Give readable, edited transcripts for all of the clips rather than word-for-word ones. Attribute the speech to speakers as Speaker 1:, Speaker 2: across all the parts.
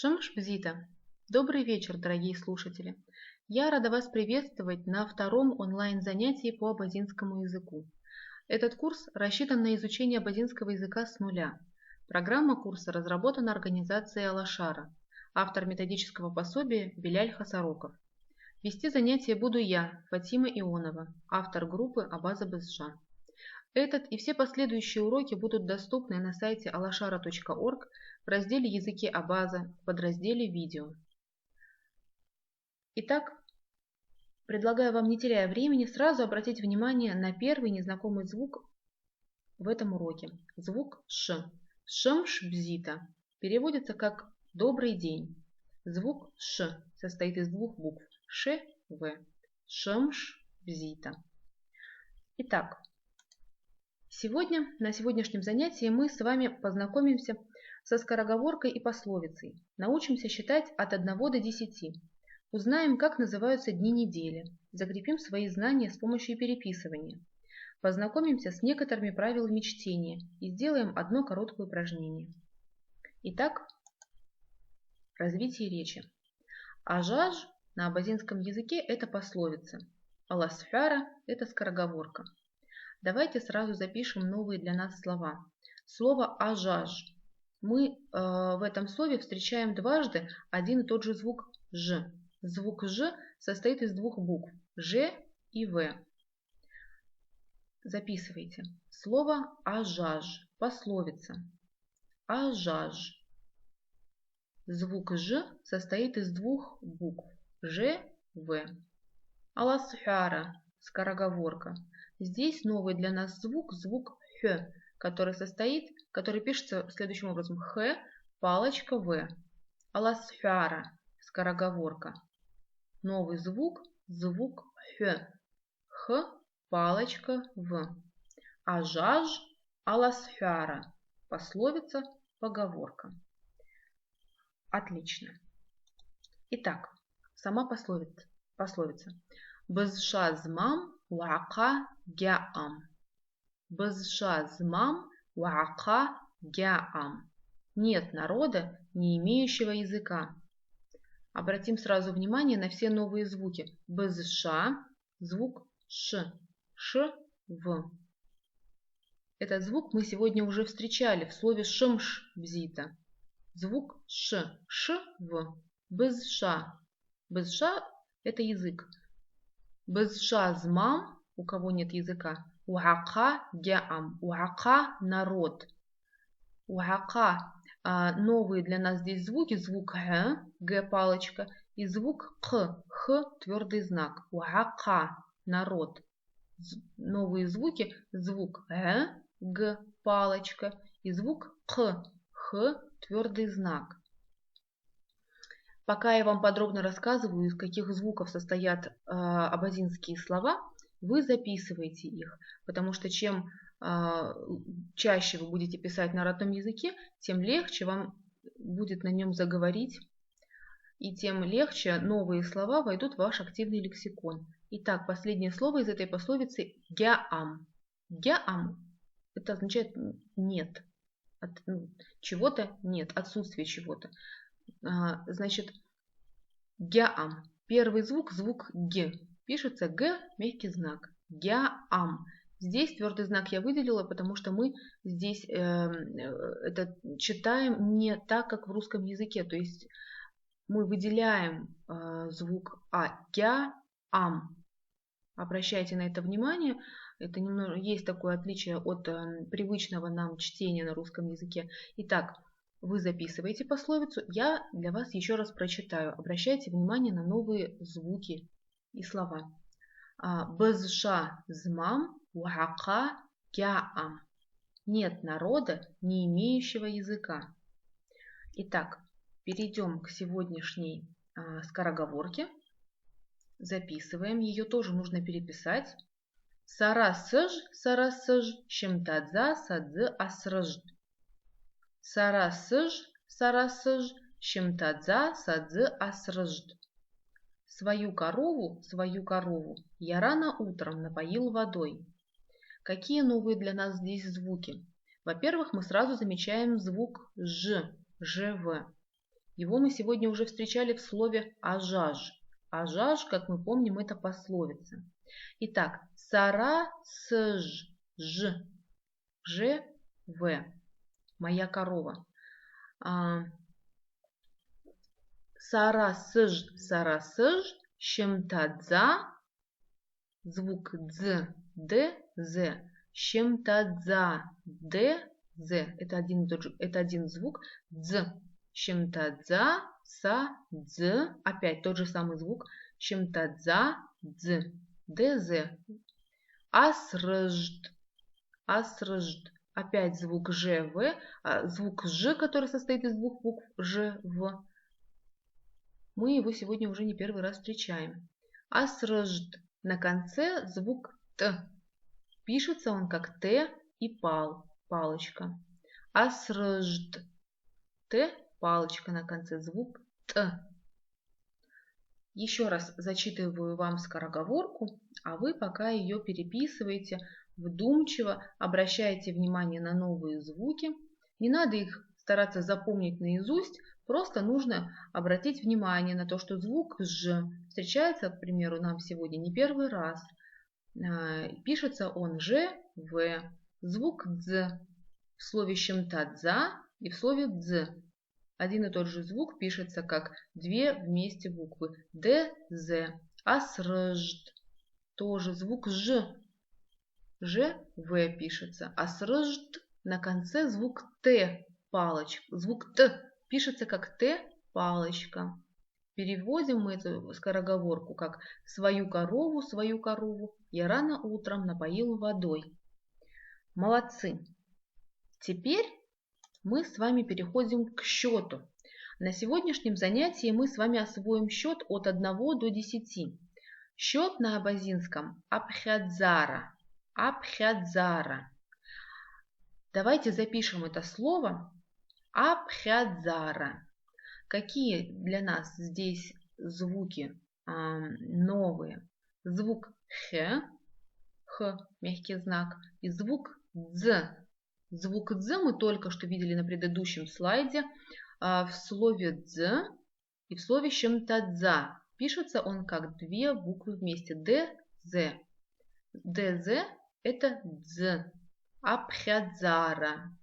Speaker 1: Шамшбзита. Добрый вечер, дорогие слушатели. Я рада вас приветствовать на втором онлайн-занятии по абазинскому языку. Этот курс рассчитан на изучение абазинского языка с нуля. Программа курса разработана организацией Алашара. Автор методического пособия Беляль Хасароков. Вести занятия буду я, Фатима Ионова, автор группы Абаза Безша. Этот и все последующие уроки будут доступны на сайте alashara.org в разделе «Языки Абаза» в подразделе «Видео». Итак, предлагаю вам, не теряя времени, сразу обратить внимание на первый незнакомый звук в этом уроке. Звук «ш». Шамшбзита переводится как «добрый день». Звук «ш» состоит из двух букв «ш», «в». Шамшбзита. Итак, на сегодняшнем занятии мы с вами познакомимся со скороговоркой и пословицей, научимся считать от 1 до 10, узнаем, как называются дни недели, закрепим свои знания с помощью переписывания, познакомимся с некоторыми правилами чтения и сделаем одно короткое упражнение. Итак, развитие речи. Ажаж на абазинском языке – это пословица, аласфяра – это скороговорка. Давайте сразу запишем новые для нас слова. Слово «ажаж». Мы в этом слове встречаем дважды один и тот же звук «ж». Звук «ж» состоит из двух букв «ж» и «в». Записывайте. Слово «ажаж». Пословица. «Ажаж». Звук «ж» состоит из двух букв «ж», «в». Аласхара. Скороговорка. Здесь новый для нас звук «х», который пишется следующим образом: «х», палочка «в». Аласфяра. Скороговорка. Новый звук «х», палочка «в». Ажаж, аласфяра. Пословица, поговорка. Отлично. Итак, сама пословица. Безша змам уака гяам. Безша змам уака гяам. Нет народа, не имеющего языка. Обратим сразу внимание на все новые звуки. Безша, звук ш, в. Этот звук мы сегодня уже встречали в слове шамшбзита. Звук ш, в. Безша. Безша – это язык. Безша змам, у кого нет языка, уака гяам, уака народ. Уака новые для нас здесь звуки, звук г, палочка, и звук х, твердый знак. Уака народ. Новые звуки, звук г, палочка, и звук х, твердый знак. Пока я вам подробно рассказываю, из каких звуков состоят абазинские слова, вы записываете их, потому что чем чаще вы будете писать на родном языке, тем легче вам будет на нем заговорить, и тем легче новые слова войдут в ваш активный лексикон. Итак, последнее слово из этой пословицы – гяам. Гяам – это означает «нет». Чего-то нет, отсутствие чего-то. Значит, гяам. Первый звук г. Пишется г, мягкий знак. Гяам. Здесь твердый знак я выделила, потому что мы здесь это читаем не так, как в русском языке. То есть мы выделяем звук гяам. Обращайте на это внимание. Это немного, есть такое отличие от привычного нам чтения на русском языке. Итак, вы записываете пословицу, я для вас еще раз прочитаю. Обращайте внимание на новые звуки и слова. Безша змам уака гяам. Нет народа, не имеющего языка. Итак, перейдем к сегодняшней скороговорке. Записываем. Ее тоже нужно переписать. Сарасыж, щемтадза, садзы, асрыж. Сарасыж, щемтадза, садзы, асрыж. Свою корову я рано утром напоил водой. Какие новые для нас здесь звуки? Во-первых, мы сразу замечаем звук ж, жв. Его мы сегодня уже встречали в слове ажаж. Ажаж, как мы помним, это пословица. Итак, сара сж, ж, ж, в. Моя корова. Сара сж, щемтадза, звук дз, д, з, щемтадза, д, з. Это один звук. Дз, щемтадза, са, дз. Опять тот же самый звук. Щемтадза, дз, д, з. Асржд, асржд. Опять звук ж, в. Звук ж, который состоит из двух букв ж, в. Мы его сегодня уже не первый раз встречаем. Асржд. На конце звук т. Пишется он как т и пал, палочка. Асржд. Т, палочка на конце, звук т. Еще раз зачитываю вам скороговорку, а вы пока ее переписываете вдумчиво, обращайте внимание на новые звуки. Не надо их стараться запомнить наизусть, просто нужно обратить внимание на то, что звук «ж» встречается, к примеру, нам сегодня не первый раз. Пишется он «ж», «в». Звук «дз» в слове «щемтадза» и в слове «дз». Один и тот же звук пишется как две вместе буквы «д», «з». Асржд. Тоже звук «ж». «Ж», «в» пишется. Асржд. На конце звук «т», палочка. Звук «т» пишется как «т», палочка. Переводим мы эту скороговорку как свою корову я рано утром напоил водой». Молодцы! Теперь мы с вами переходим к счету. На сегодняшнем занятии мы с вами освоим счет от 1 до 10. Счет на абазинском абхядзара. Абхядзара. Давайте запишем это слово абхядзара. Какие для нас здесь звуки новые? Звук х, мягкий знак, и звук дз. Звук «дз» мы только что видели на предыдущем слайде в слове «дз» и в слове «щемтадза». Пишется он как две буквы вместе. «д», «з». «Д», – это «дз». Абхядзара.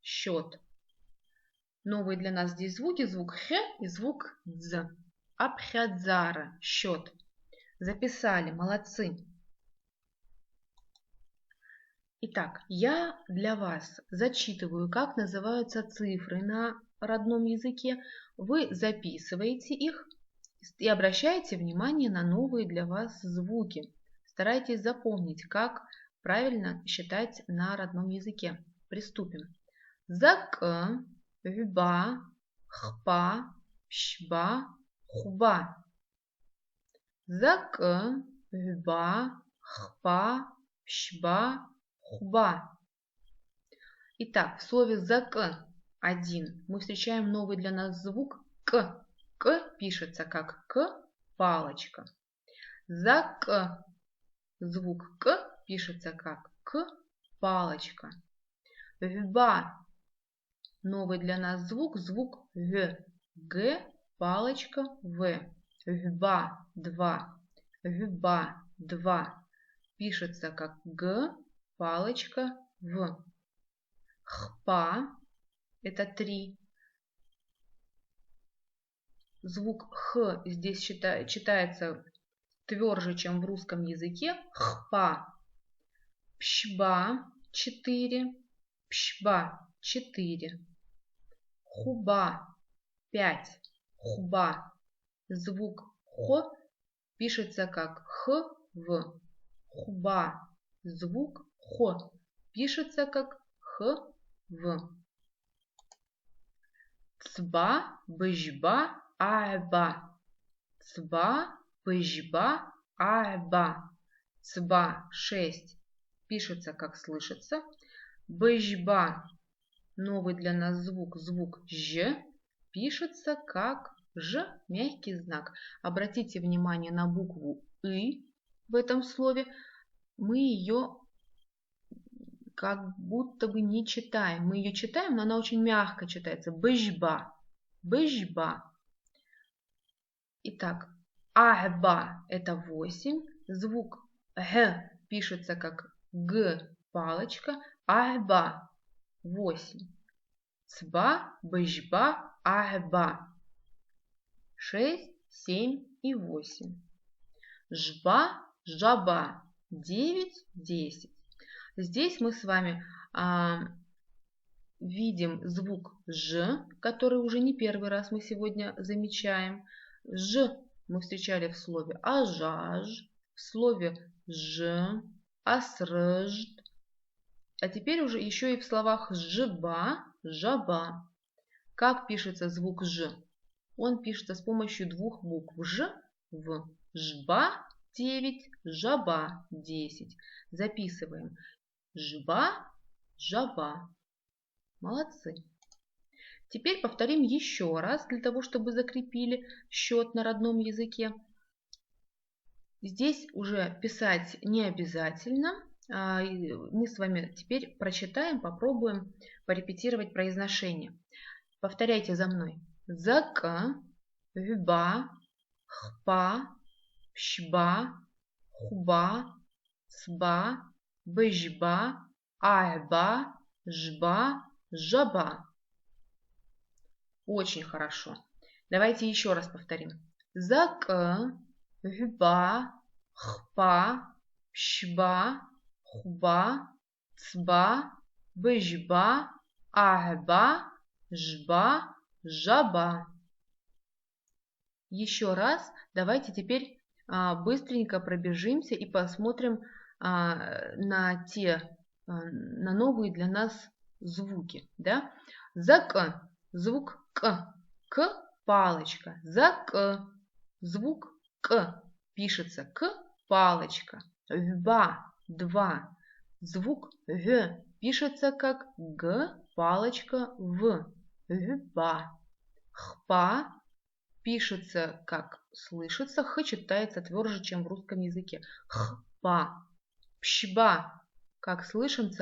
Speaker 1: Счет. Новые для нас здесь звуки. Звук «х» и звук «дз». Абхядзара. Счет. Записали. Молодцы. Итак, я для вас зачитываю, как называются цифры на родном языке. Вы записываете их и обращаете внимание на новые для вас звуки. Старайтесь запомнить, как правильно считать на родном языке. Приступим. Зак, вба, хпа, пшба, хуба. Зак, вба, хпа, пшба, хуба. Итак, в слове «зак» один мы встречаем новый для нас звук «к». «К» пишется как «к», палочка. «Зак» звук «к» пишется как «к», палочка. «Вба» новый для нас звук «в». «Г», палочка, «в». «Вба» два. «Вба» два. Пишется как «г», палочка, «в». Хпа – это 3. Звук «х» здесь читается тверже, чем в русском языке. Хпа. Пшба – 4. Пшба – 4. Хуба – 5. Хуба. Звук «х» пишется как «х», «в». Хуба. Звук «х» пишется как «х», «в». Цба, бжба, аба. Цба, бжба, аба. Цба 6 пишется как слышится. Бжба новый для нас звук «ж» пишется как «ж», мягкий знак. Обратите внимание на букву «ы» в этом слове. Мы ее как будто бы не читаем. Мы ее читаем, но она очень мягко читается. Бжба. быжба. Итак, ахба это 8. Звук г пишется как г, палочка. Ахба 8. Цба, быжба, ахба. 6, 7 и 8. Жба, жаба. 9, 10. Здесь мы с вами видим звук ж, который уже не первый раз мы сегодня замечаем. Ж мы встречали в слове ажаж, в слове ж, асрж. А теперь уже еще и в словах жба, жаба. Как пишется звук ж? Он пишется с помощью двух букв ж, в. Жба 9, жаба 10. Записываем. Жба, жаба. Молодцы. Теперь повторим еще раз, для того, чтобы закрепили счет на родном языке. Здесь уже писать не обязательно. Мы с вами теперь прочитаем, попробуем порепетировать произношение. Повторяйте за мной. Зака, вба, хпа, пшба, хуба, цба, быжба, айба, жба, жаба. Очень хорошо. Давайте еще раз повторим. Зака, вба, хпа, пшба, хуба, цба, быжба, айба, жба, жаба. Еще раз давайте теперь быстренько пробежимся и посмотрим на новые для нас звуки. Да? Зак, звук к палочка. Зак, звук к пишется к, палочка. Вба, 2, звук г пишется как г, палочка, в. Вба. Хпа пишется как слышится, х читается тверже, чем в русском языке. Хпа. Пшба. Как слышим,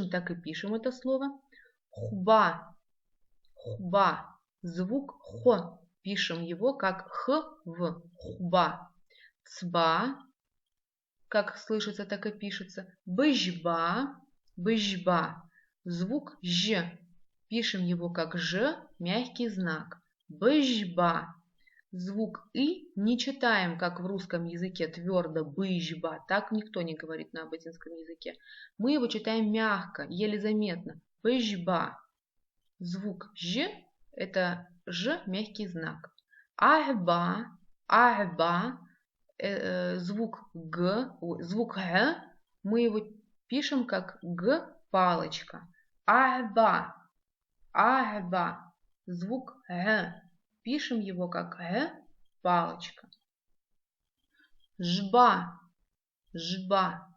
Speaker 1: так и пишем это слово. Хуба. Хуба. Звук х. Пишем его как х, в. Хуба. Цба. Как слышится, так и пишется. Быжба. Быжба. Звук ж. Пишем его как ж, мягкий знак. Быжба. Звук и не читаем, как в русском языке, твердо быжба. Так никто не говорит на абазинском языке. Мы его читаем мягко, еле заметно. Быжба. Звук ж – это ж, мягкий знак. Ахба. Ахба. Звук г, звук г, мы его пишем как г, палочка. Ахба. Ахба. Звук г. Пишем его как г, палочка. Жба. Жба.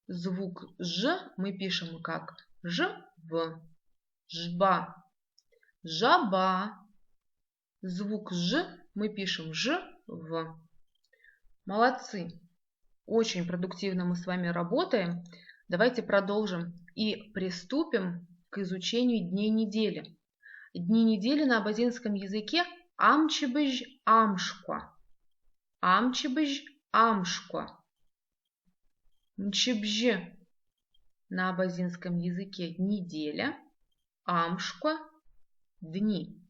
Speaker 1: Звук ж мы пишем как ж, в. Жба. Жаба. Звук ж мы пишем ж, в. Молодцы. Очень продуктивно мы с вами работаем. Давайте продолжим и приступим к изучению дней недели. Дни недели на абазинском языке амчебыж амшква. Амчебыж амшква. Мчебж на абазинском языке неделя. Амшква дни.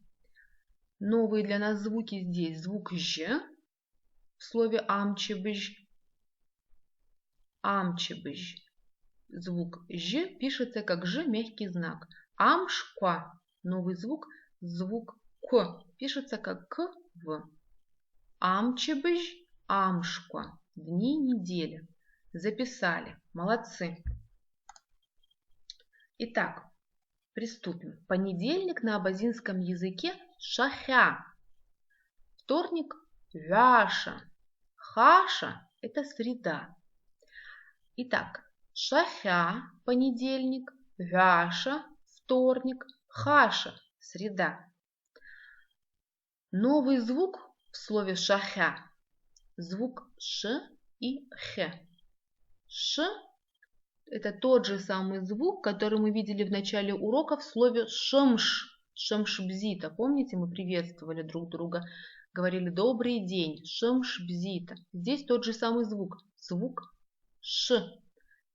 Speaker 1: Новые для нас звуки здесь. Звук ж в слове амчебыж. Амчебыж. Звук ж пишется как ж, мягкий знак. Амшква. Новый звук, звук к, пишется как к, в. Амчебыж, амшква. Дни недели. Записали. Молодцы. Итак, приступим. Понедельник на абазинском языке шахя. Вторник вяша. Хаша – это среда. Итак, шахя – понедельник, вяша – вторник, хаша – среда. Новый звук в слове шахя – звук ш и х. Ш – это тот же самый звук, который мы видели в начале урока в слове шамш. Шамшбзита. Помните, мы приветствовали друг друга, говорили добрый день. Шамшбзита. Здесь тот же самый звук. Звук Ш.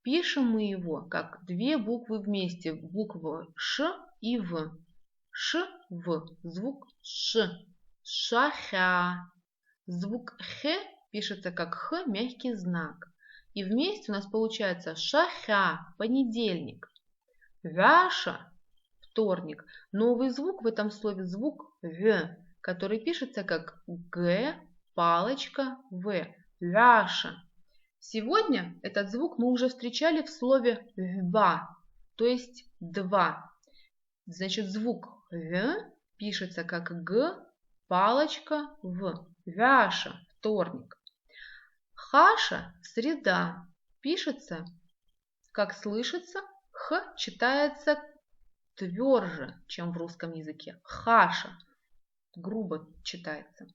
Speaker 1: Пишем мы его как две буквы вместе. Буква Ш и В. Ш, В. Звук Ш. Шахя. Звук Х пишется как Х, мягкий знак. И вместе у нас получается шахя, понедельник. Вяша, вторник. Новый звук в этом слове звук В, который пишется как Г, палочка, В. Вяша. Сегодня этот звук мы уже встречали в слове «два», то есть «два». Значит, звук «в» пишется как «г», палочка «в». Вяша, вторник. Хаша, среда, пишется, как слышится, «х» читается тверже, чем в русском языке. Хаша, грубо читается.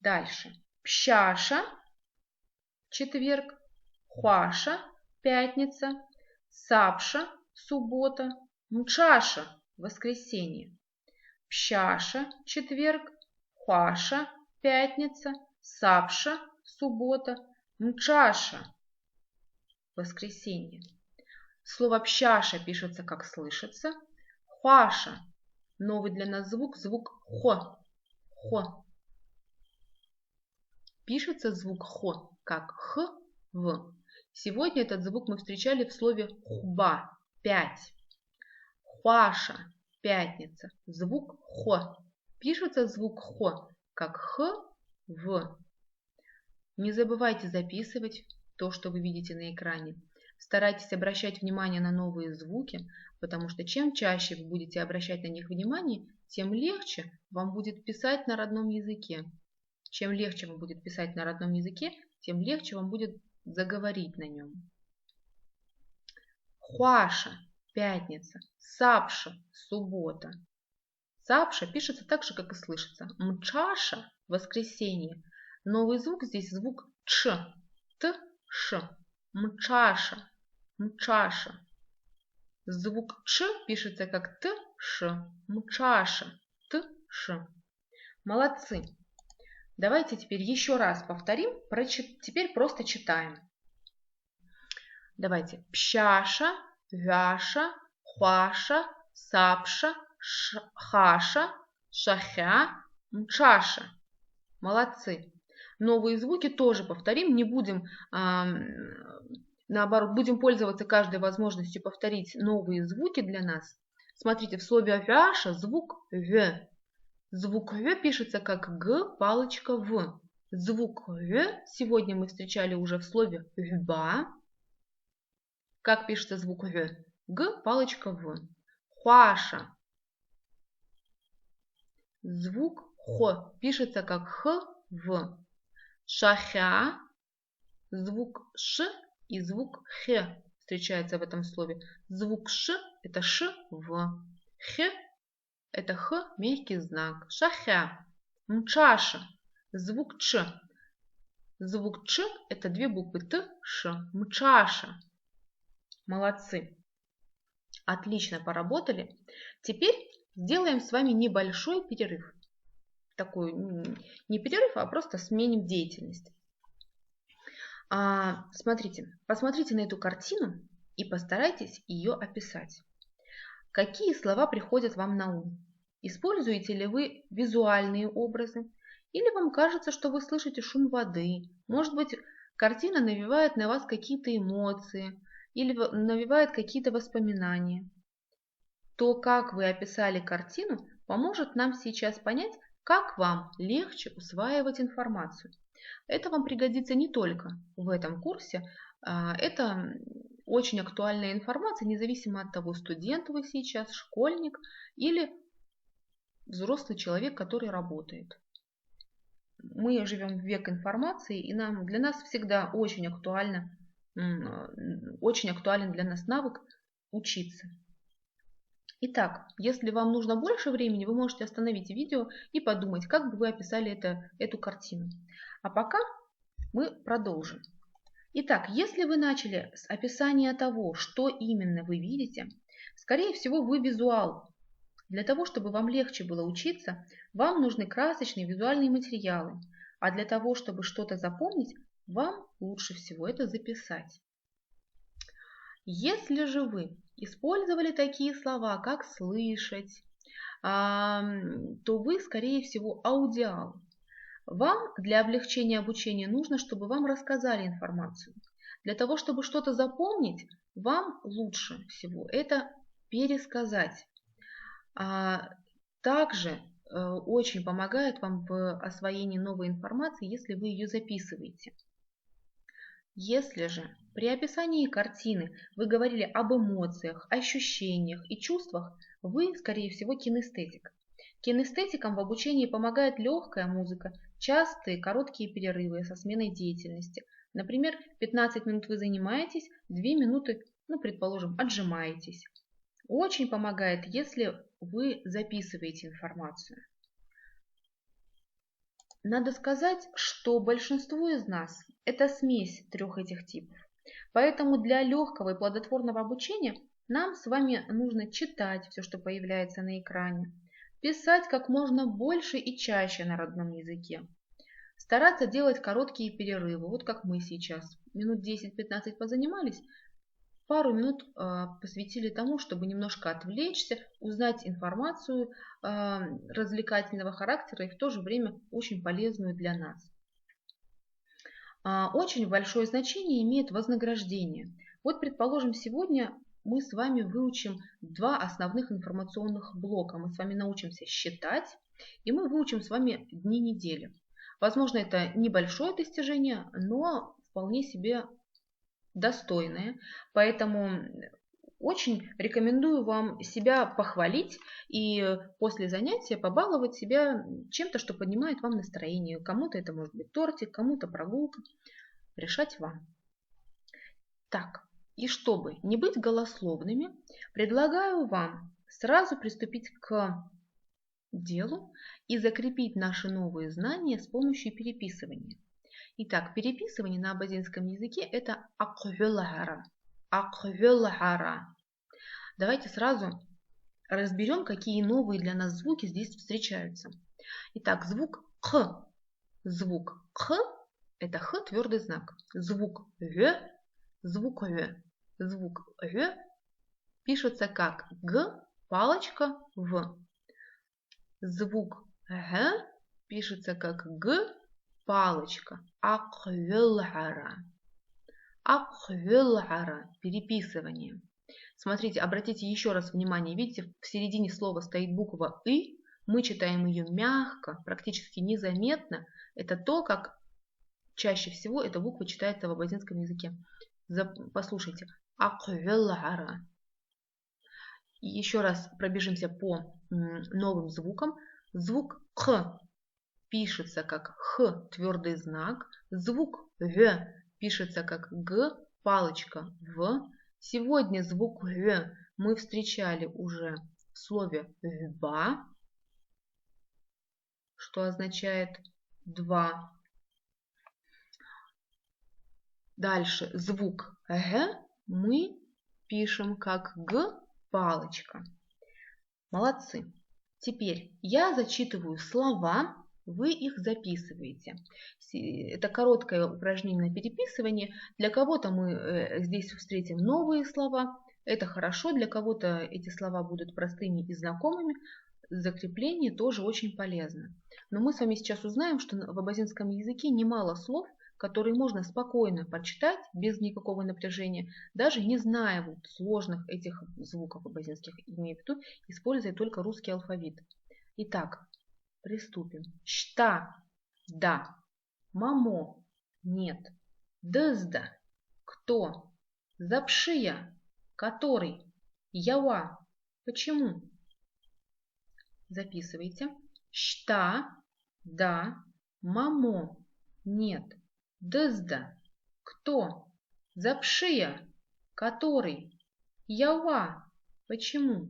Speaker 1: Дальше. Пщаша, четверг, Хуаша, пятница, Сапша, суббота, Мчаша, воскресенье. Пщаша, четверг, Хуаша, пятница, Сапша, суббота, Мчаша, воскресенье. Слово пщаша пишется как слышится. Хуаша, новый для нас звук, звук хо. Хо. Пишется звук хо как х, в. Сегодня этот звук мы встречали в слове хуба, 5. Хуаша, пятница. Звук хо. Пишется звук хо как х, в. Не забывайте записывать то, что вы видите на экране. Старайтесь обращать внимание на новые звуки, потому что чем чаще вы будете обращать на них внимание, тем легче вам будет писать на родном языке. Чем легче вам будет писать на родном языке, тем легче вам будет заговорить на нем. Хуаша, пятница. Сапша, суббота. Сапша пишется так же, как и слышится. Мчаша, воскресенье. Новый звук здесь звук Ч. Т, Ш. Мчаша, мчаша. Звук Ч пишется как Т, Ш. Мчаша, Т, Ш. Молодцы. Давайте теперь еще раз повторим. Теперь просто читаем. Давайте. Пщаша, вяша, хуаша, сапша, хаша, шахя, мчаша. Молодцы. Новые звуки тоже повторим. Не будем, наоборот, будем пользоваться каждой возможностью повторить новые звуки для нас. Смотрите, в слове вяша звук В. Звук В пишется как Г, палочка В. Звук В сегодня мы встречали уже в слове вба. Как пишется звук В? Г, палочка В. Хуаша. Звук Х пишется как Х, В. Шахя. Звук Ш и звук Х встречается в этом слове. Звук Ш это Ш, В. Х это Х, мягкий знак. Шахя. Мчаша. Звук Ч. Звук Ч это две буквы Т, Ш. Мчаша. Молодцы. Отлично поработали. Теперь сделаем с вами небольшой перерыв. Такой не перерыв, а просто сменим деятельность. Посмотрите на эту картину и постарайтесь ее описать. Какие слова приходят вам на ум? Используете ли вы визуальные образы? Или вам кажется, что вы слышите шум воды? Может быть, картина навевает на вас какие-то эмоции или навевает какие-то воспоминания? То, как вы описали картину, поможет нам сейчас понять, как вам легче усваивать информацию. Это вам пригодится не только в этом курсе, это очень актуальная информация, независимо от того, студент вы сейчас, школьник или взрослый человек, который работает. Мы живем в век информации, и для нас всегда очень актуален для нас навык учиться. Итак, если вам нужно больше времени, вы можете остановить видео и подумать, как бы вы описали эту картину. А пока мы продолжим. Итак, если вы начали с описания того, что именно вы видите, скорее всего, вы визуал. Для того, чтобы вам легче было учиться, вам нужны красочные визуальные материалы, а для того, чтобы что-то запомнить, вам лучше всего это записать. Если же вы использовали такие слова, как «слышать», то вы, скорее всего, аудиал. Вам для облегчения обучения нужно, чтобы вам рассказали информацию. Для того, чтобы что-то запомнить, вам лучше всего это пересказать. Также очень помогает вам в освоении новой информации, если вы ее записываете. Если же при описании картины вы говорили об эмоциях, ощущениях и чувствах, вы, скорее всего, кинестетик. Кинестетикам в обучении помогает легкая музыка, частые короткие перерывы со сменой деятельности. Например, 15 минут вы занимаетесь, 2 минуты, предположим, отжимаетесь. Очень помогает, если вы записываете информацию. Надо сказать, что большинство из нас – это смесь трех этих типов. Поэтому для легкого и плодотворного обучения нам с вами нужно читать все, что появляется на экране, писать как можно больше и чаще на родном языке, стараться делать короткие перерывы, вот как мы сейчас, минут 10-15 позанимались, пару минут посвятили тому, чтобы немножко отвлечься, узнать информацию развлекательного характера и в то же время очень полезную для нас. Очень большое значение имеет вознаграждение. Вот, предположим, сегодня мы с вами выучим 2 основных информационных блока. Мы с вами научимся считать, и мы выучим с вами дни недели. Возможно, это небольшое достижение, но вполне себе достойное. Поэтому очень рекомендую вам себя похвалить и после занятия побаловать себя чем-то, что поднимает вам настроение. Кому-то это может быть тортик, кому-то прогулка. Решать вам. Так, и чтобы не быть голословными, предлагаю вам сразу приступить к делу и закрепить наши новые знания с помощью переписывания. Итак, переписывание на абазинском языке – это аквелара. Аквелара. Давайте сразу разберем, какие новые для нас звуки здесь встречаются. Итак, звук «х». Звук «х» – это «х» твердый знак. Звук «в», звук «в». Звук «в» пишется как «г», палочка «в». Звук «г» пишется как «г», палочка. Аквелара. Аквелара. Переписывание. Смотрите, обратите еще раз внимание. Видите, в середине слова стоит буква «и». Мы читаем ее мягко, практически незаметно. Это то, как чаще всего эта буква читается в абазинском языке. Послушайте. Аквелара. Еще раз пробежимся по новым звукам. Звук «х» пишется как «х» твердый знак. Звук «в» пишется как «г», палочка «в». Сегодня звук «в» мы встречали уже в слове «вба», что означает «два». Дальше звук «г» мы пишем как «г», палочка. Молодцы. Теперь я зачитываю слова, вы их записываете. Это короткое упражнение на переписывание. Для кого-то мы здесь встретим новые слова. Это хорошо, для кого-то эти слова будут простыми и знакомыми. Закрепление тоже очень полезно. Но мы с вами сейчас узнаем, что в абазинском языке немало слов, которые можно спокойно прочитать без никакого напряжения, даже не зная сложных этих звуков абазинских, имею в виду, используя только русский алфавит. Итак, приступим. Шта – да. Мамо – нет. Дызда – кто. Запшия – который. Ява – почему. Записывайте. Шта – да. Мамо – нет. Дызда – кто. Запшия – который. Ява – почему.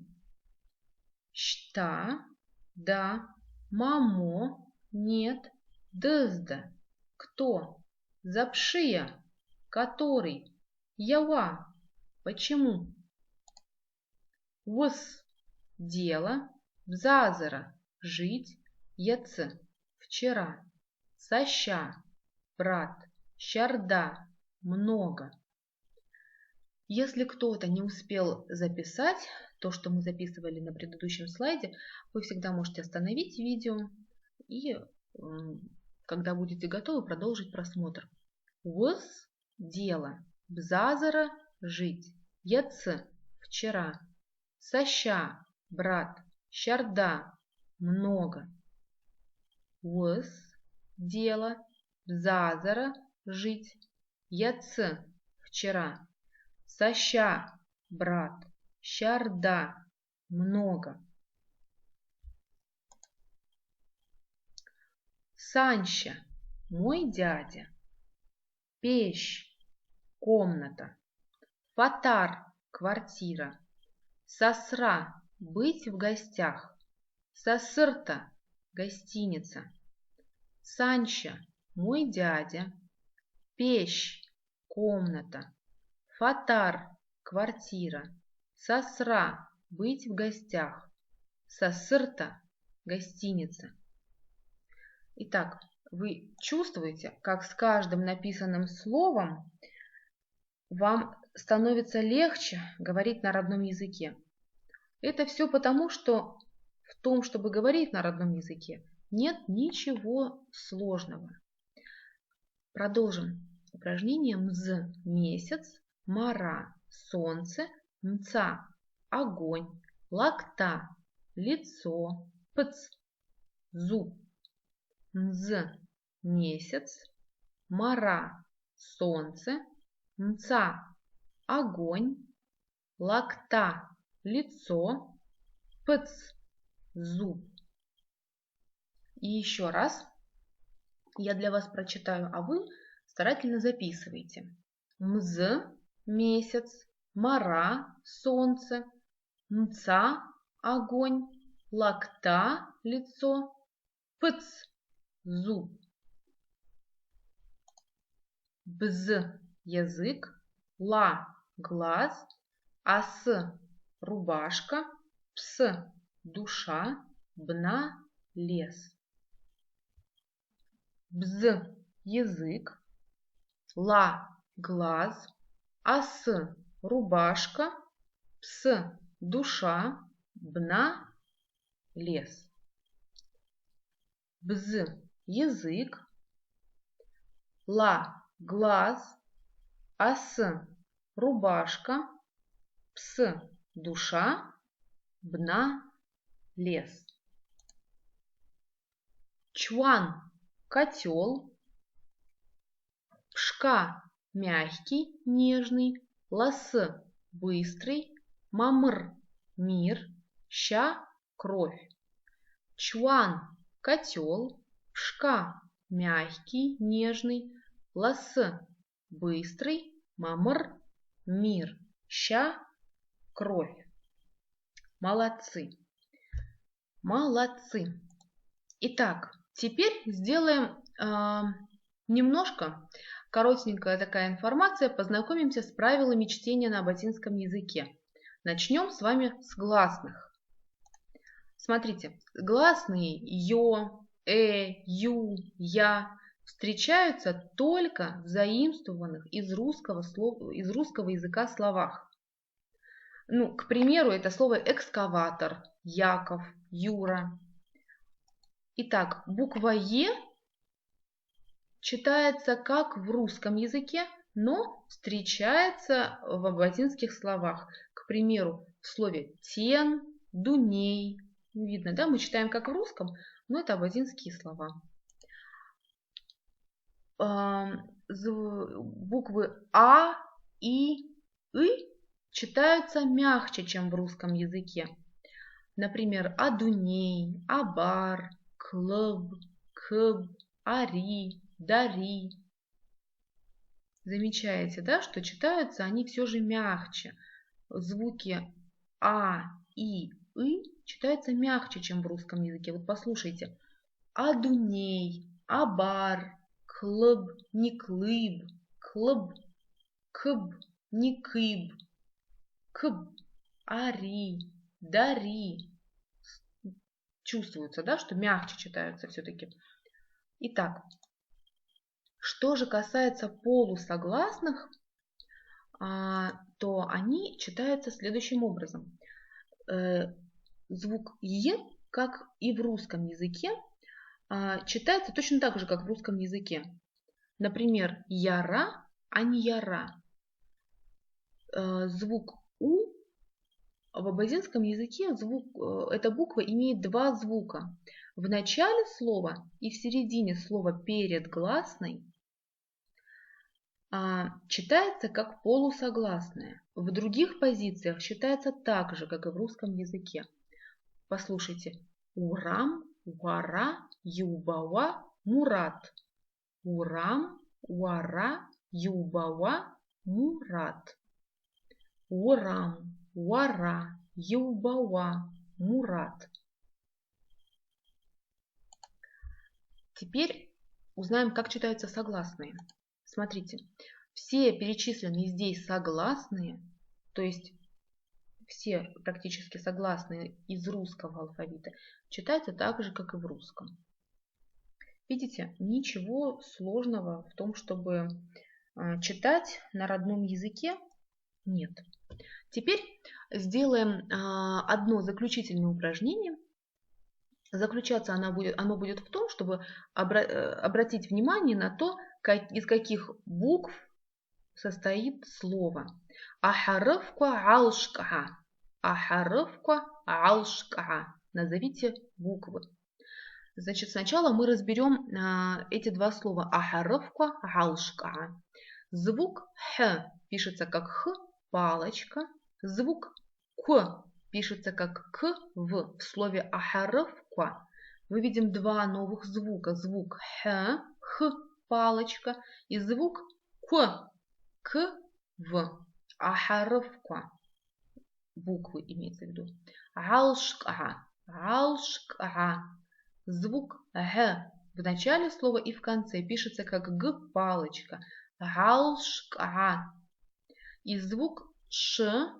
Speaker 1: Шта – да. Мамо – нет. Дызда – кто. Запшия – который. Ява – почему. Вс – дело. Дызда – кто. бзазара, жить, яц, вчера, саща, брат, щарда, много. Если кто-то не успел записать то, что мы записывали на предыдущем слайде, вы всегда можете остановить видео и, когда будете готовы, продолжить просмотр. Уз – дело, бзазара – жить, яц – вчера, саща – брат, щарда – много. Уз – дело, бзазара – жить, яц – вчера, саща – брат, щарда – много. Санща – мой дядя. Пещь – комната. Фатар – квартира. Сосра – быть в гостях. Сосырта – гостиница. Санща – мой дядя. Пещь – комната. Фатар – квартира. Сосра – быть в гостях. Сосырта – гостиница. Итак, вы чувствуете, как с каждым написанным словом вам становится легче говорить на родном языке. Это все потому, что в том, чтобы говорить на родном языке, нет ничего сложного. Продолжим. Упражнение мз – месяц, мара – солнце, мца – огонь, лакта – лицо, пц – зуб. Мз – месяц, мара – солнце, мца – огонь, лакта – лицо, пц – зуб. И еще раз я для вас прочитаю, а вы старательно записывайте. Мз – месяц, мара – солнце, мца – огонь, лакта – лицо, пц – зуб. Бз – язык, ла – глаз, ас – рубашка, пс – душа, бна – лес. Бз – язык, ла – глаз, ас – рубашка, пс – душа, бна – лес. Бз – язык, ла – глаз, ас – рубашка, пс – душа, бна – лес. Чван – котел, пшка – мягкий, нежный, лас – быстрый, мамр – мир, ща – кровь. Чван – котел, пшка – мягкий, нежный, лас – быстрый, мамр – мир, ща – кровь. Молодцы. Молодцы. Итак, теперь сделаем немножко коротенькая такая информация, познакомимся с правилами чтения на абазинском языке. Начнем с вами с гласных. Смотрите, гласные ё, ю, я встречаются только в заимствованных из русского языка словах. Ну, к примеру, это слово экскаватор, Яков, Юра. Итак, буква Е читается как в русском языке, но встречается в абазинских словах. К примеру, в слове тен, дуней. Видно, да, мы читаем как в русском, но это абазинские слова. Буквы А, И, читаются мягче, чем в русском языке. Например, Адуней, Абар, Клб, Кб, Ари, Дари. Замечаете, да, что читаются они все же мягче. Звуки А, И, читаются мягче, чем в русском языке. Вот послушайте. Адуней, Абар, Клб, не клыб, Клб, Кб, не кыб, Кб, Ари, Дари. чувствуется, да, что мягче читаются все-таки. Итак, что же касается полусогласных, то они читаются следующим образом. Звук «е», как и в русском языке, читается точно так же, как в русском языке. Например, «яра», а не «яра». Звук «у» в абазинском языке эта буква имеет два звука. В начале слова и в середине слова перед гласной читается как полусогласная. В других позициях читается так же, как и в русском языке. Послушайте. Урам, уара, юбава, мурат. Урам, уара, юбава, мурат. Урам, уара, юбава, мурат. Теперь узнаем, как читаются согласные. Смотрите, все перечисленные здесь согласные, то есть все практически согласные из русского алфавита, читаются так же, как и в русском. Видите, ничего сложного в том, чтобы читать на родном языке, нет. Теперь сделаем одно заключительное упражнение. Заключаться оно будет в том, чтобы обратить внимание на то, из каких букв состоит слово. Ахарыфка алшка. Ахарыфка алшка. Назовите буквы. Значит, сначала мы разберем эти два слова. Ахарыфка алшка. Звук х пишется как х, палочка. Звук к пишется как к в слове ахарыфка. Мы видим два новых звука. Звук х, палочка, и звук к в. Ахарыфка. Буквы имеется в виду. Алшка. Алшка. Звук г в начале слова и в конце пишется как г, палочка. Алшка. И звук ш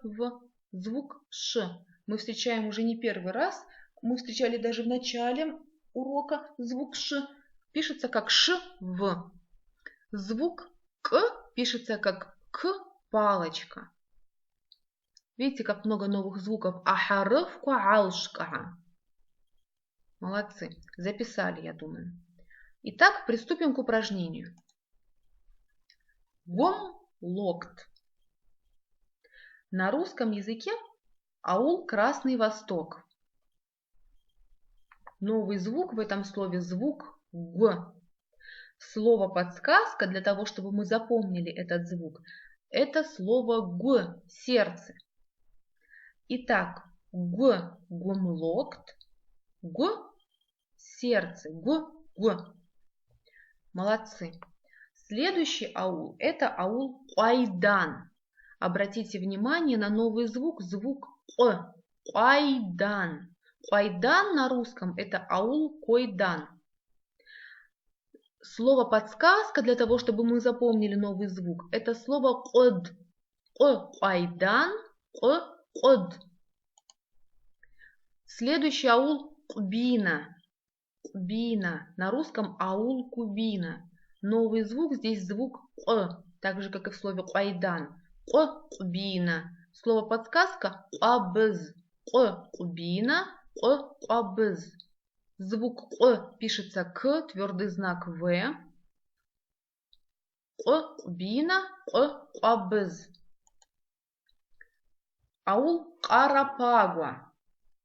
Speaker 1: в. Звук ш мы встречаем уже не первый раз. Мы встречали даже в начале урока звук ш. Пишется как ш в. Звук к пишется как к, палочка. Видите, как много новых звуков. Ахарыфка алшка. Молодцы. Записали, я думаю. Итак, приступим к упражнению. Гом-локт. На русском языке аул Красный Восток. Новый звук в этом слове звук г. Слово подсказка для того, чтобы мы запомнили этот звук, это слово г, сердце. Итак, г, гомлокт, г, сердце, г. Молодцы. Следующий аул это аул Койдан. Обратите внимание на новый звук, звук О. Койдан. Койдан на русском это аул Койдан. Слово подсказка для того, чтобы мы запомнили новый звук, это слово код. Койдан, код. Следующий аул Кубина. Кубина. На русском аул Кубина. Новый звук здесь звук так же, как и в слове Койдан. Кубина. Слово подсказка абыз. Кубина, абыз. Звук пишется к, твердый знак в. Кубина, абыз. Аул Карапагуа.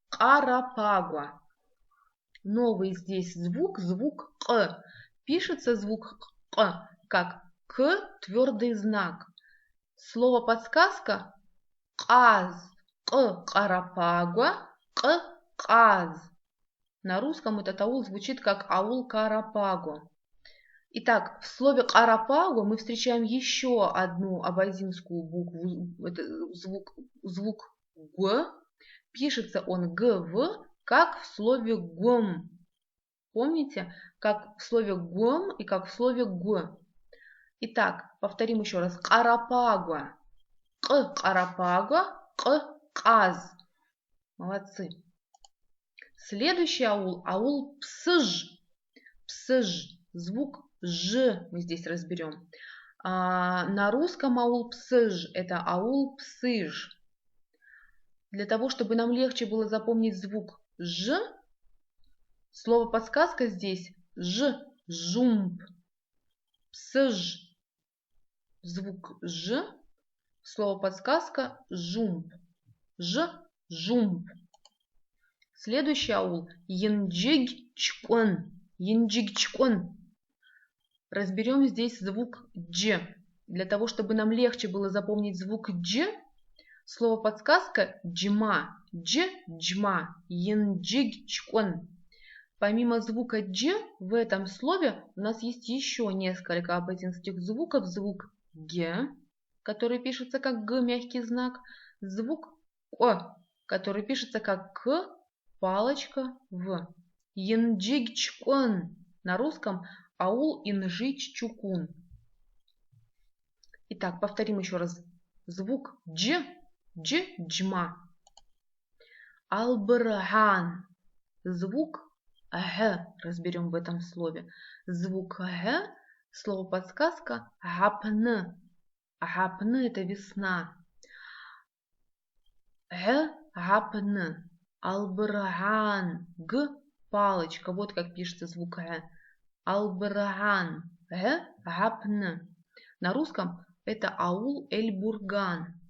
Speaker 1: Карапагуа. Новый здесь звук к. Пишется звук к, как к, твердый знак. Слово подсказка каз. Карапагуа, каз. На русском этот аул звучит как аул Карапагуа. Итак, в слове Карапагуа мы встречаем еще одну абазинскую букву. Это звук г. Пишется он гв, как в слове гом. Помните, как в слове гом и как в слове г. Итак, повторим еще раз. Карапагуа. Карапагуа, каз. Молодцы. Следующий аул, аул псж. Псж, звук ж мы здесь разберем. На русском аул псж – это аул псыж. Для того, чтобы нам легче было запомнить звук ж, слово подсказка здесь ж, жумб. Псж, звук ж, слово подсказка жумб. Ж, жумб. Следующий аул янджигчкон. Янджигчкон. Разберем здесь звук дж. Для того, чтобы нам легче было запомнить звук дж, слово подсказка джма. Дж, джма. Янджигчкон. Помимо звука дж в этом слове у нас есть еще несколько абазинских звуков. Звук г, который пишется как г, мягкий знак. Звук о, который пишется как к, палочка в. Янджигчкон. На русском аул инжиччукун. Итак, повторим еще раз. Звук дж, дж, джма. Албарган. Звук г. Разберем в этом слове. Звук г. Слово подсказка гапн. Гапн – это весна. Г, гапн. Албарган. Г, палочка. Вот как пишется звук г. Албарган. Г, гапн. На русском это аул Эльбурган.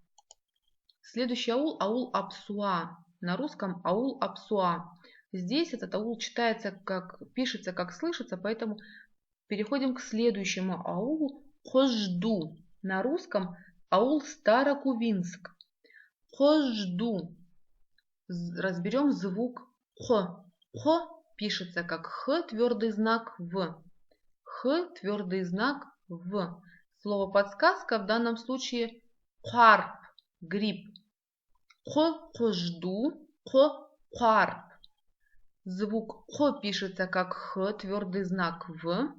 Speaker 1: Следующий аул аул Апсуа. На русском аул Апсуа. Здесь этот аул читается как пишется, как слышится, поэтому переходим к следующему аулу Хожду. На русском аул Старокувинск. Хожду. Разберем звук х. Х пишется как х, твердый знак в. Х, твердый знак в. Слово подсказка в данном случае харп, гриб. Х, хожду, х, харп. Звук х пишется как х, твердый знак в.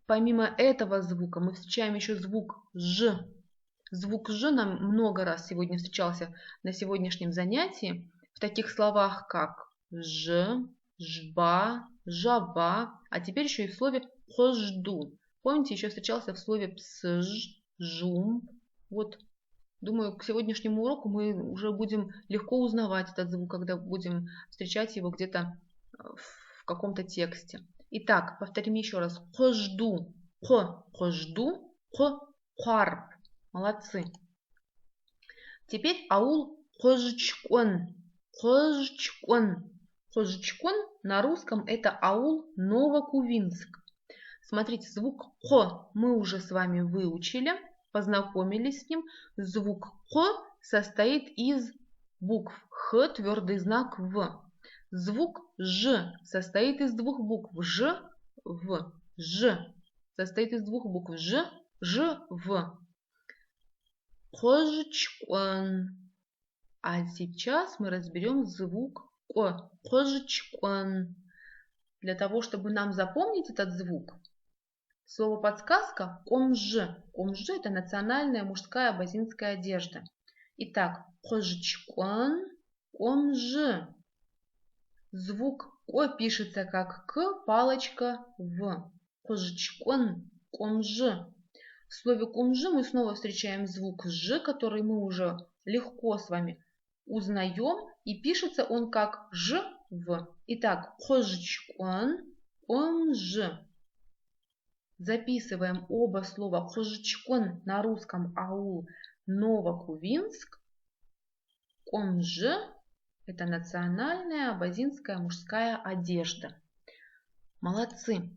Speaker 1: Помимо этого звука мы встречаем еще звук ж. Звук ж нам много раз сегодня встречался на сегодняшнем занятии в таких словах, как ж, жба, жаба, а теперь еще и в слове хожду. Помните, еще встречался в слове псж, жум. Вот, думаю, к сегодняшнему уроку мы уже будем легко узнавать этот звук, когда будем встречать его где-то в каком-то тексте. Итак, повторим еще раз. Хожду, хожду, харп. Молодцы. Теперь аул Хожчкон. Хожчкон. Хожчкон на русском это аул Новокувинск. Смотрите, звук х мы уже с вами выучили, познакомились с ним. Звук х состоит из букв х, твердый знак в. Звук ж состоит из двух букв ж, в. Ж состоит из двух букв ж, в. Хожчкон. А сейчас мы разберем звук о. Хожчкон. Для того, чтобы нам запомнить этот звук, слово подсказка комж. Комж – это национальная мужская абазинская одежда. Итак, хожчкон, комж. Звук о пишется как к, палочка в. Хожчкон, комж. В слове кумжи мы снова встречаем звук ж, который мы уже легко с вами узнаем, и пишется он как ж в. Итак, хожчкон, комж. Записываем оба слова хожчкон на русском аул Новокувинск. Комж – это национальная абазинская мужская одежда. Молодцы.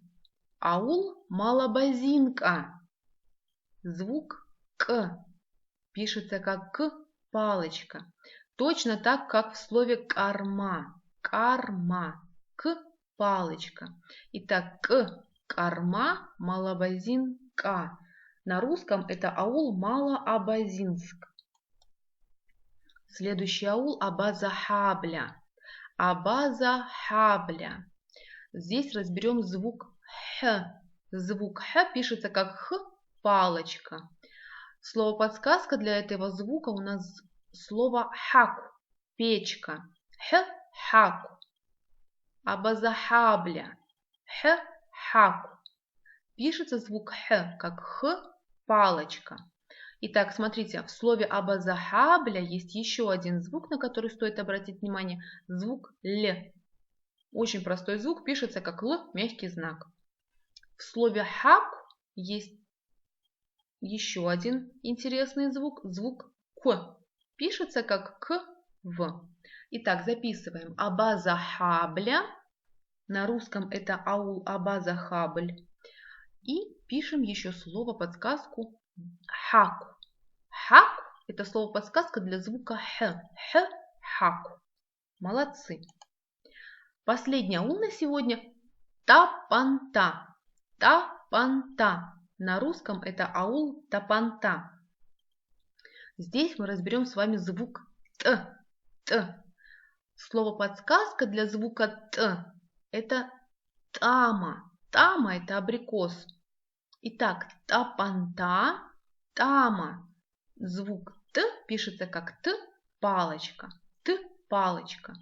Speaker 1: Аул Малабазинка. Звук к пишется как к, палочка. Точно так, как в слове корма. Корма. К, палочка. Итак, к, корма, Малабазинка. На русском это аул Малоабазинск. Следующий аул Абазахабля. Абазахабля. Здесь разберем звук х. Звук х пишется как х, палочка. Слово подсказка для этого звука у нас слово хак, печка. Х, хаку. Абазахабля. Х, хаку. Пишется звук х, как х, палочка. Итак, смотрите, в слове абазахабля есть еще один звук, на который стоит обратить внимание. Звук л. Очень простой звук, пишется как л, мягкий знак. В слове хак есть еще один интересный звук, звук к. Пишется как к, в. Итак, записываем абазахабля. На русском это аул абазахабль. И пишем еще слово подсказку хаку. Хаку – это слово подсказка для звука х. Х, хаку. Молодцы. Последний аул на сегодня – тапанта. Тапанта. На русском это аул тапанта. Здесь мы разберем с вами звук т. Т. Слово подсказка для звука т – это тама. Тама – это абрикос. Итак, тапанта, тама. Звук т пишется как т, палочка. Т, палочка.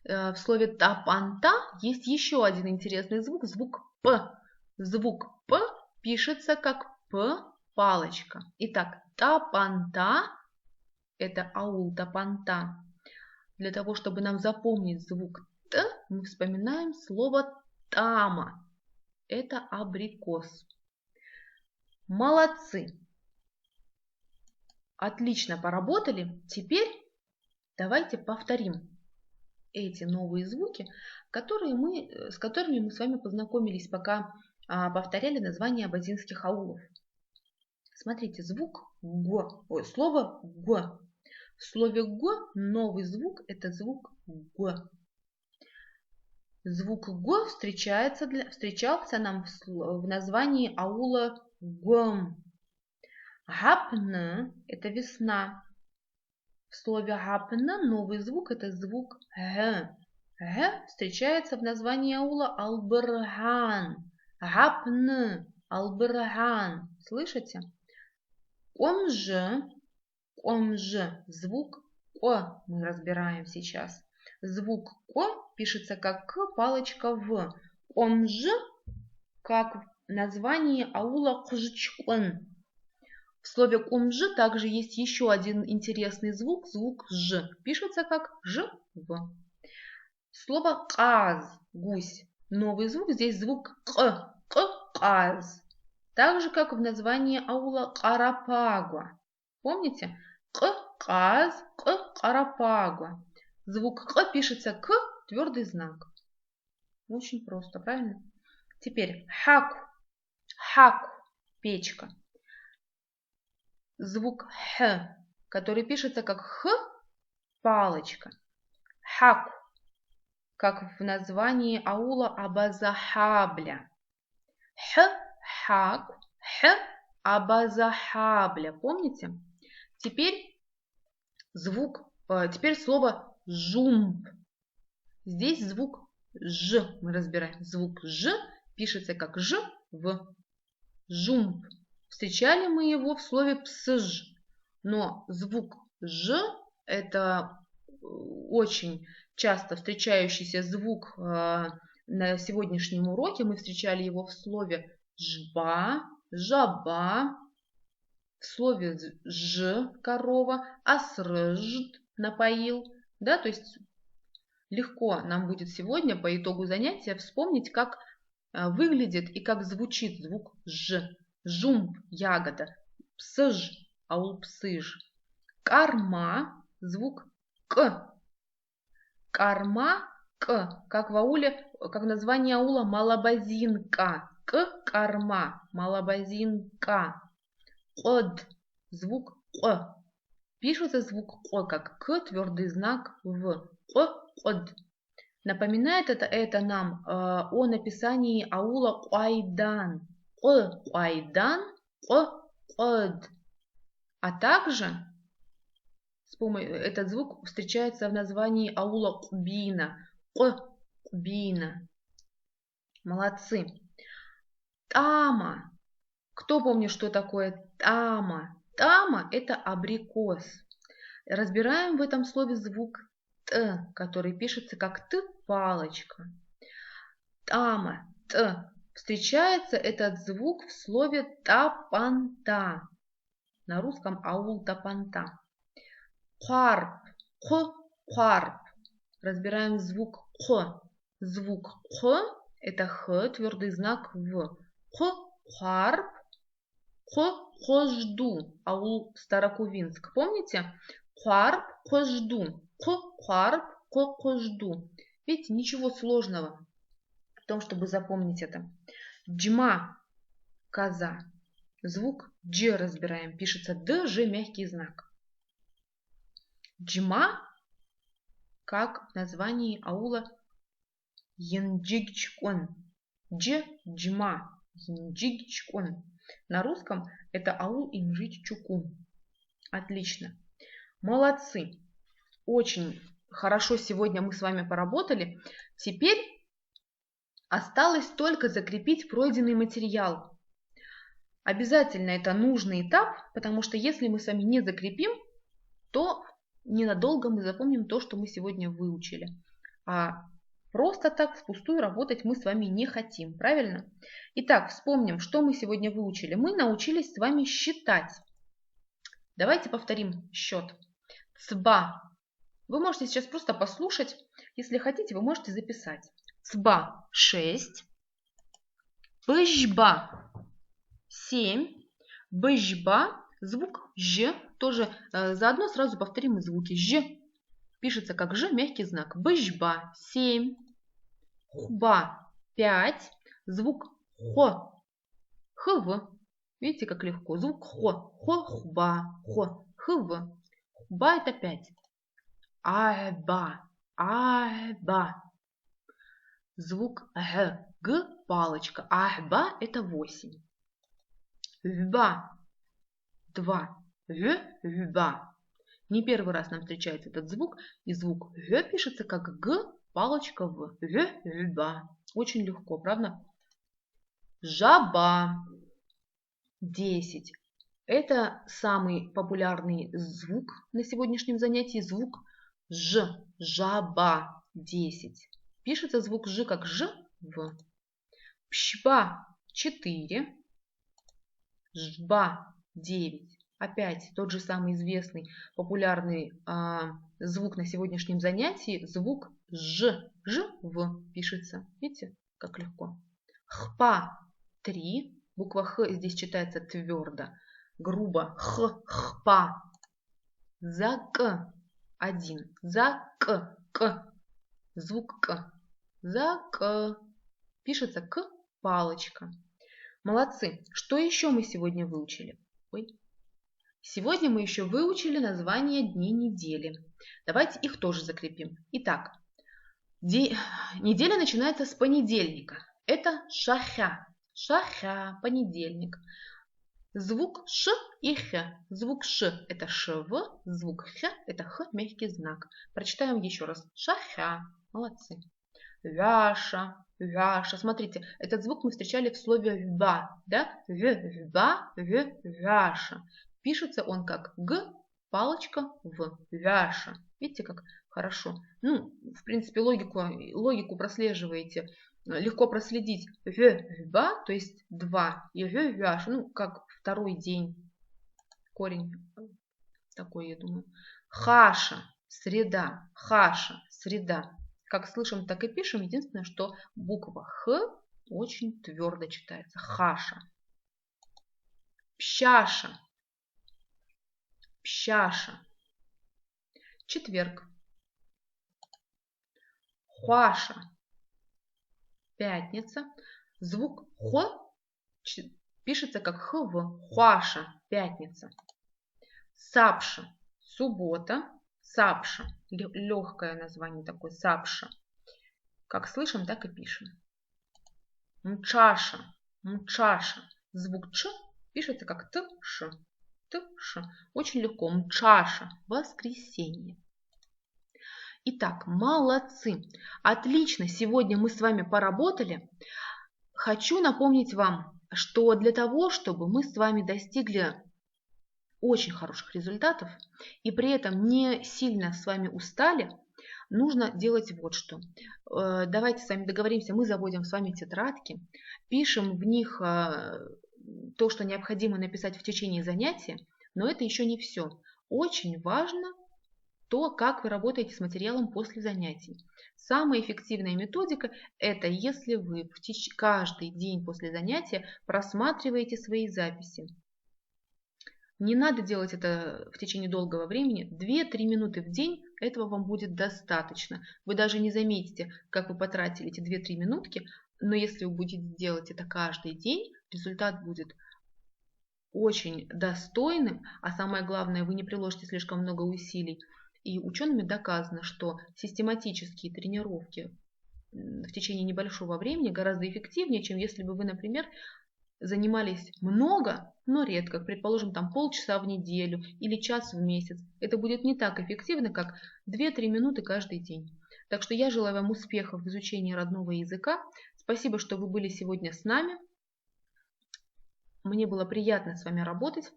Speaker 1: В слове тапанта есть еще один интересный звук, звук п. Звук п пишется как п, палочка. Итак, тапанта – это аул тапанта. Для того, чтобы нам запомнить звук т, мы вспоминаем слово тама. Это абрикос. Молодцы! Отлично поработали. Теперь давайте повторим эти новые звуки, с которыми мы с вами познакомились, пока повторяли названия абазинских аулов. Смотрите, звук г, слово г. В слове г новый звук – это звук г. Звук г встречался нам в названии аула гом. Гапна – это весна. В слове гапна новый звук – это звук г. Г встречается в названии аула албырган. Гапна, албырган. Слышите? Омж, звук о мы разбираем сейчас. Звук о пишется как к, палочка в. Омж, как в названии аула кжчкон. В слове кумжи также есть еще один интересный звук, звук ж. Пишется как ж, в. Слово каз, гусь. Новый звук, здесь звук к, каз. Так же, как в названии аула Карапагуа. Помните? Каз, Карапагуа. Звук к пишется к, твердый знак. Очень просто, правильно? Теперь хаку, печка. Звук х, который пишется как х, палочка. Хаку, как в названии аула абазахабля. Хак, абазахабля. Помните? Теперь слово жумб. Здесь звук ж мы разбираем. Звук ж пишется как ж, в. Жумб. Встречали мы его в слове псж, но звук ж – это очень часто встречающийся звук на сегодняшнем уроке. Мы встречали его в слове жба, жаба, в слове ж – корова, асржд – напоил. Да, то есть легко нам будет сегодня по итогу занятия вспомнить, как выглядит и как звучит звук ж. Жумб – ягода, псж – аул псыж. Карма – звук к. Карма – к, как в ауле, как название аула Малабазинка. К – карма, Малабазинка. Код – звук к. Пишется звук к, как к, твердый знак в. Код. Напоминает это нам о написании аула Куайдан. Куайдан, код. А также этот звук встречается в названии аула Кубина. Кубина. Молодцы. Тама. Кто помнит, что такое тама? Тама – это абрикос. Разбираем в этом слове звук Т, который пишется как Т, палочка. Тама, Т. Встречается этот звук в слове тапанта. На русском аул тапанта. Харп, х, харп. Разбираем звук х. Звук х – это х, твердый знак в. Х, харп, х, хожду. Аул Старокувинск. Помните? Харп, хожду. Х, харп, х, хожду. Видите, ничего сложного в том, чтобы запомнить это. Джма, коза. Звук дж разбираем. Пишется д, ж, мягкий знак. Джма, как в названии аула Янджигчкон. Дж, джма, Янджигчкон. На русском это аул Инжиччукун. Отлично. Молодцы. Очень хорошо сегодня мы с вами поработали. Теперь осталось только закрепить пройденный материал. Обязательно это нужный этап, потому что если мы с вами не закрепим, то ненадолго мы запомним то, что мы сегодня выучили. А просто так впустую работать мы с вами не хотим, правильно? Итак, вспомним, что мы сегодня выучили. Мы научились с вами считать. Давайте повторим счет. Цба. Вы можете сейчас просто послушать. Если хотите, вы можете записать. Цба 6. Бжба 7. Бжба. Звук ж. Тоже заодно сразу повторим и звуки. Ж. Пишется как ж, мягкий знак. Бжба 7. Хба 5. Звук хо. Хв. Видите, как легко. Звук хо. Хо, хба. Хо. Хв. Хба это 5. Аба. Аба. Звук г. Г, палочка. Аба это 8. Вба 2. Вба. Не первый раз нам встречается этот звук. И звук г пишется как г, палочка в. Вба. Очень легко, правда? Жаба 10. Это самый популярный звук на сегодняшнем занятии. Звук ж. Жаба 10. Пишется звук ж как ж в. Пшба 4. Жба 9. Опять тот же самый известный популярный звук на сегодняшнем занятии. Звук ж. Ж в пишется. Видите, как легко. Хпа 3. Буква х здесь читается твердо. Грубо. Х. Хпа. Зак 1. Зак. К. Звук к. Зак. Пишется к, палочка. Молодцы. Что еще мы сегодня выучили? Сегодня мы еще выучили названия дней недели. Давайте их тоже закрепим. Итак, неделя начинается с понедельника. Это шахя. Шахя, понедельник. Звук ш и х. Звук ш это шв, звук х это х, мягкий знак. Прочитаем еще раз. Шахя. Молодцы. Вяша. Вяша. Смотрите, этот звук мы встречали в слове вба. Да? Вба, вяша. Пишется он как г, палочка в. Вяша. Видите, как хорошо. Ну, в принципе, логику прослеживаете. Легко проследить. Вба, то есть 2. И вяша. Ну, как второй день. Корень такой, я думаю. Хаша. Среда. Хаша. Среда. Как слышим, так и пишем. Единственное, что буква х очень твердо читается. Хаша. Пщаша. Пщаша. Четверг. Хуаша. Пятница. Звук хо пишется как хв. Хуаша. Пятница. Сапша. Суббота. Сапша. Легкое название такое. Сапша. Как слышим, так и пишем. Мчаша. Мчаша. Звук ч пишется как т-ш. Т-ш. Очень легко. Мчаша. Воскресенье. Итак, молодцы. Отлично. Сегодня мы с вами поработали. Хочу напомнить вам, что для того, чтобы мы с вами достигли очень хороших результатов и при этом не сильно с вами устали, нужно делать вот что. Давайте с вами договоримся, мы заводим с вами тетрадки, пишем в них то, что необходимо написать в течение занятия, но это еще не все. Очень важно то, как вы работаете с материалом после занятий. Самая эффективная методика – это если вы каждый день после занятия просматриваете свои записи. Не надо делать это в течение долгого времени. 2-3 минуты в день этого вам будет достаточно. Вы даже не заметите, как вы потратили эти 2-3 минутки, но если вы будете делать это каждый день, результат будет очень достойным, а самое главное, вы не приложите слишком много усилий. И учеными доказано, что систематические тренировки в течение небольшого времени гораздо эффективнее, чем если бы вы, например, занимались много, но редко, предположим, там полчаса в неделю или час в месяц. Это будет не так эффективно, как 2-3 минуты каждый день. Так что я желаю вам успехов в изучении родного языка. Спасибо, что вы были сегодня с нами. Мне было приятно с вами работать.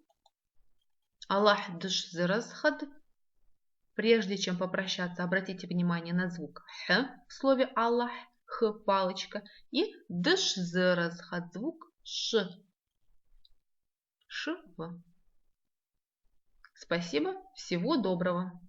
Speaker 1: Аллах дшзразхад. Прежде чем попрощаться, обратите внимание на звук х в слове Аллах, х палочка, и дшзразхад звук ш. Ш. Спасибо, всего доброго.